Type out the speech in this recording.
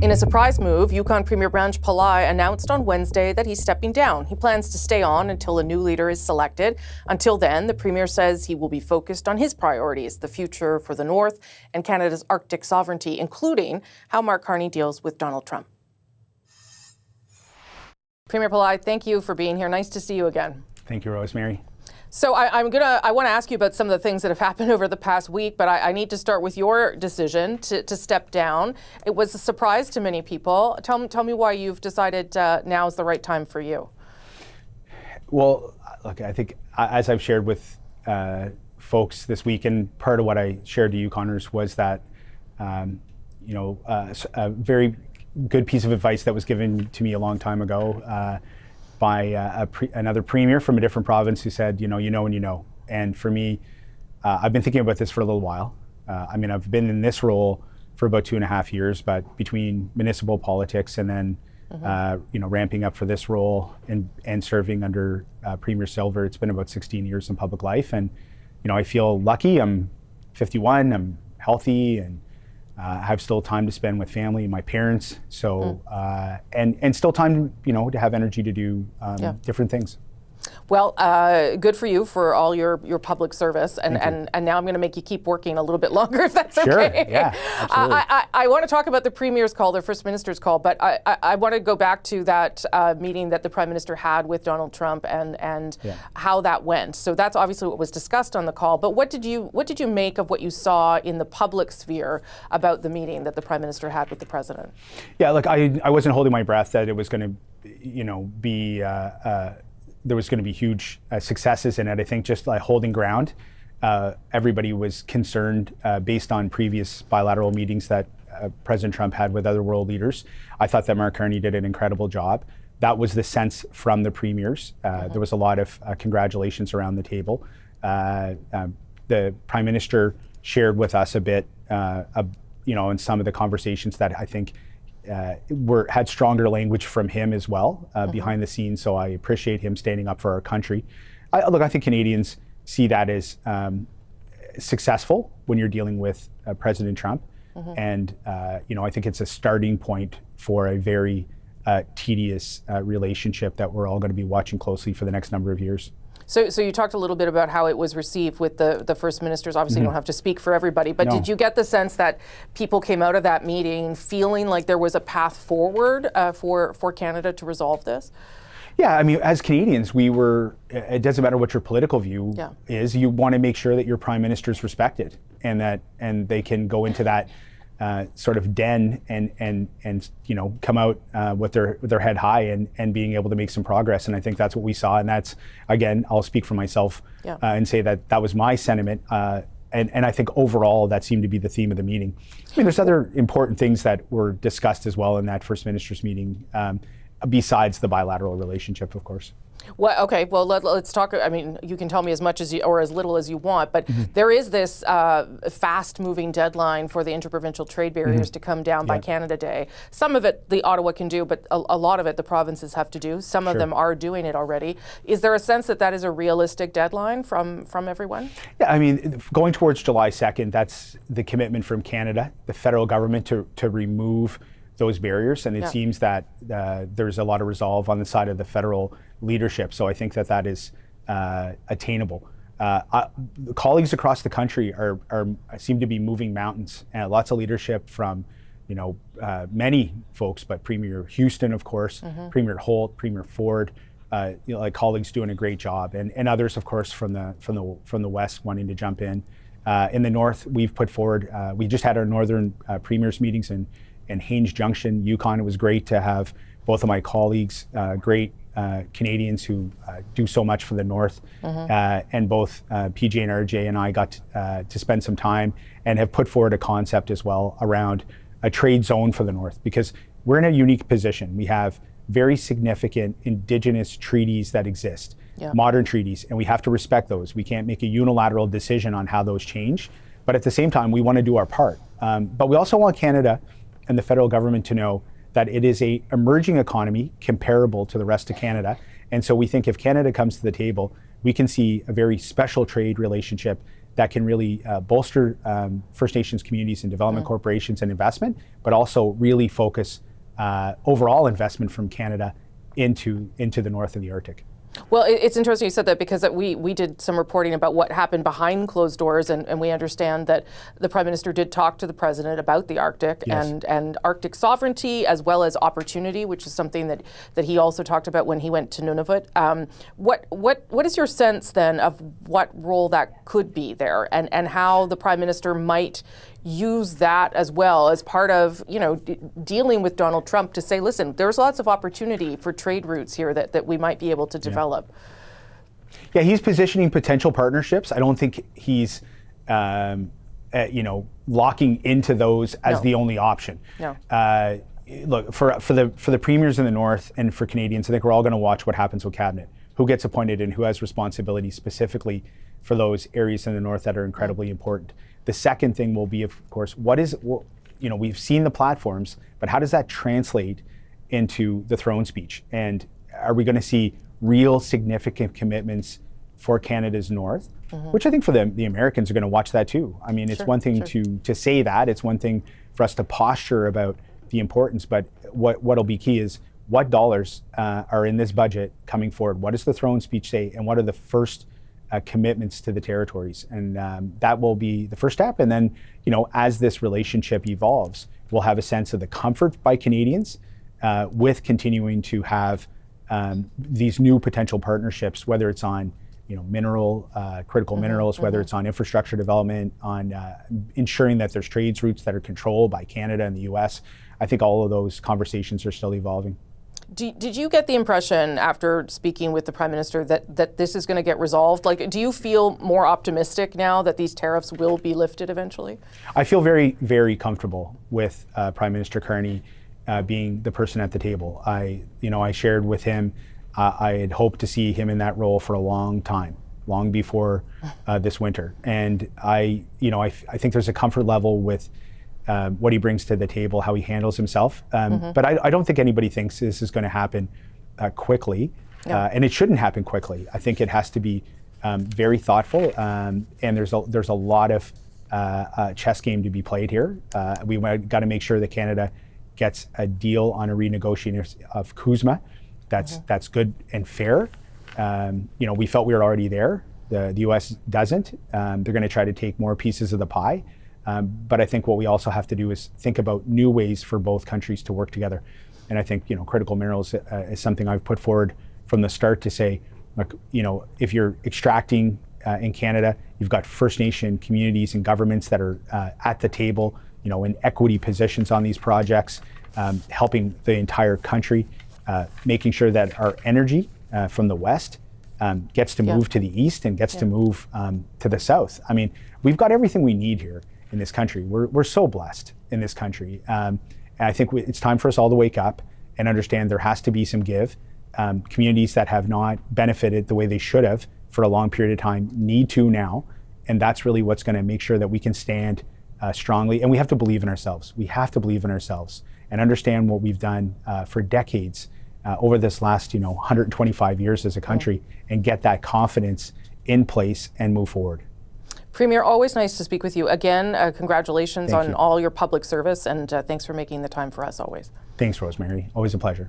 In a surprise move, Yukon Premier Ranj Pillai announced on Wednesday that he's stepping down. He plans to stay on until a new leader is selected. Until then, the Premier says he will be focused on his priorities, the future for the North and Canada's Arctic sovereignty, including how Mark Carney deals with Donald Trump. Premier Pillai, thank you for being here. Nice to see you again. Thank you, Rosemary. So I want to ask you about some of the things that have happened over the past week, but I need to start with your decision to step down. It was a surprise to many people. Tell me why you've decided now is the right time for you. Well, look, I think as I've shared with folks this week, and part of what I shared to Yukoners was that, a very good piece of advice that was given to me a long time ago by another premier from a different province who said, you know and you know. And for me, I've been thinking about this for a little while. I've been in this role for about 2.5 years, but between municipal politics and then, ramping up for this role and serving under Premier Silver, it's been about 16 years in public life. And, I feel lucky. I'm 51, I'm healthy, and have still time to spend with family and my parents. So, and still time, to have energy to do different things. Well, good for you for all your public service, and now I'm going to make you keep working a little bit longer, if that's okay. Sure, yeah, absolutely. I want to talk about the Premier's call, the First Minister's call, but I want to go back to that meeting that the Prime Minister had with Donald Trump and how that went. So that's obviously what was discussed on the call, but what did you make of what you saw in the public sphere about the meeting that the Prime Minister had with the President? Yeah, look, I wasn't holding my breath that it was going to, be there was going to be huge successes in it. I think just like holding ground, everybody was concerned based on previous bilateral meetings that President Trump had with other world leaders. I thought that Mark Carney did an incredible job. That was the sense from the premiers. There was a lot of congratulations around the table. The Prime Minister shared with us a bit, in some of the conversations that I think had stronger language from him as well behind the scenes. So I appreciate him standing up for our country. I think Canadians see that as successful when you're dealing with President Trump. And, I think it's a starting point for a very tedious relationship that we're all going to be watching closely for the next number of years. So you talked a little bit about how it was received with the First Ministers. Obviously, you don't have to speak for everybody, but did you get the sense that people came out of that meeting feeling like there was a path forward for Canada to resolve this? Yeah, as Canadians, it doesn't matter what your political view is, you want to make sure that your Prime Minister is respected and they can go into that sort of den and come out with their head high and being able to make some progress. And I think that's what we saw. And that's, again, I'll speak for myself and say that was my sentiment. And I think overall that seemed to be the theme of the meeting. There's other important things that were discussed as well in that First Minister's meeting, besides the bilateral relationship, of course. Well, okay. Well, let's talk. You can tell me as much as or as little as you want, but there is this fast-moving deadline for the interprovincial trade barriers to come down by Canada Day. Some of it the Ottawa can do, but a lot of it the provinces have to do. Some of them are doing it already. Is there a sense that is a realistic deadline from everyone? Yeah, going towards July 2nd, that's the commitment from Canada, the federal government, to remove those barriers, and it seems that there's a lot of resolve on the side of the federal leadership. So I think that is attainable. Colleagues across the country seem to be moving mountains, and lots of leadership from many folks, but Premier Houston, of course, Premier Holt, Premier Ford, colleagues doing a great job, and others, of course, from the West wanting to jump in. In the North, we've put forward. We just had our Northern premiers meetings in Haines Junction, Yukon. It was great to have both of my colleagues, great Canadians who do so much for the North, and both PJ and RJ and I got to spend some time and have put forward a concept as well around a trade zone for the North, because we're in a unique position. We have very significant Indigenous treaties that exist, modern treaties, and we have to respect those. We can't make a unilateral decision on how those change, but at the same time, we want to do our part. But we also want Canada and the federal government to know that it is a emerging economy comparable to the rest of Canada. And so we think if Canada comes to the table, we can see a very special trade relationship that can really bolster First Nations communities and development corporations and investment, but also really focus overall investment from Canada into the north of the Arctic. Well, it's interesting you said that, because we did some reporting about what happened behind closed doors, and we understand that the Prime Minister did talk to the President about the Arctic and Arctic sovereignty as well as opportunity, which is something that he also talked about when he went to Nunavut. What is your sense then of what role that could be there, and how the Prime Minister might use that as well as part of, dealing with Donald Trump to say, listen, there's lots of opportunity for trade routes here that we might be able to develop? Yeah, he's positioning potential partnerships. I don't think he's, locking into those as the only option. No. Look, for the premiers in the North and for Canadians, I think we're all going to watch what happens with Cabinet, who gets appointed and who has responsibility specifically for those areas in the North that are incredibly important. The second thing will be, of course, we've seen the platforms, but how does that translate into the throne speech? And are we going to see real significant commitments for Canada's North? Which I think for the Americans are going to watch that too. I mean, it's one thing to say that, it's one thing for us to posture about the importance, but what'll be key is what dollars are in this budget coming forward? What does the throne speech say? And what are the first commitments to the territories? And that will be the first step. And then, as this relationship evolves, we'll have a sense of the comfort by Canadians with continuing to have these new potential partnerships, whether it's on critical minerals, whether it's on infrastructure development, on ensuring that there's trades routes that are controlled by Canada and the US. I think all of those conversations are still evolving. Did you get the impression after speaking with the Prime Minister that this is going to get resolved? Like, do you feel more optimistic now that these tariffs will be lifted eventually? I feel very, very comfortable with Prime Minister Carney being the person at the table. I shared with him, I had hoped to see him in that role for a long time, long before this winter. And I think there's a comfort level with what he brings to the table, how he handles himself. But I don't think anybody thinks this is going to happen quickly, and it shouldn't happen quickly. I think it has to be very thoughtful, and there's a lot of chess game to be played here. We got to make sure that Canada gets a deal on a renegotiation of CUSMA that's good and fair. We felt we were already there. The U.S. doesn't. They're going to try to take more pieces of the pie. But I think what we also have to do is think about new ways for both countries to work together. And I think, critical minerals is something I've put forward from the start to say, look, if you're extracting in Canada, you've got First Nation communities and governments that are at the table, in equity positions on these projects, helping the entire country, making sure that our energy from the West gets to move to the East and gets to move to the South. I mean, we've got everything we need here in this country. We're so blessed in this country. And I think it's time for us all to wake up and understand there has to be some give. Communities that have not benefited the way they should have for a long period of time need to now. And that's really what's going to make sure that we can stand strongly. And we have to believe in ourselves. We have to believe in ourselves and understand what we've done for decades over this last 125 years as a country, and get that confidence in place and move forward. Premier, always nice to speak with you. Again, congratulations on all your public service, and thanks for making the time for us always. Thanks, Rosemary. Always a pleasure.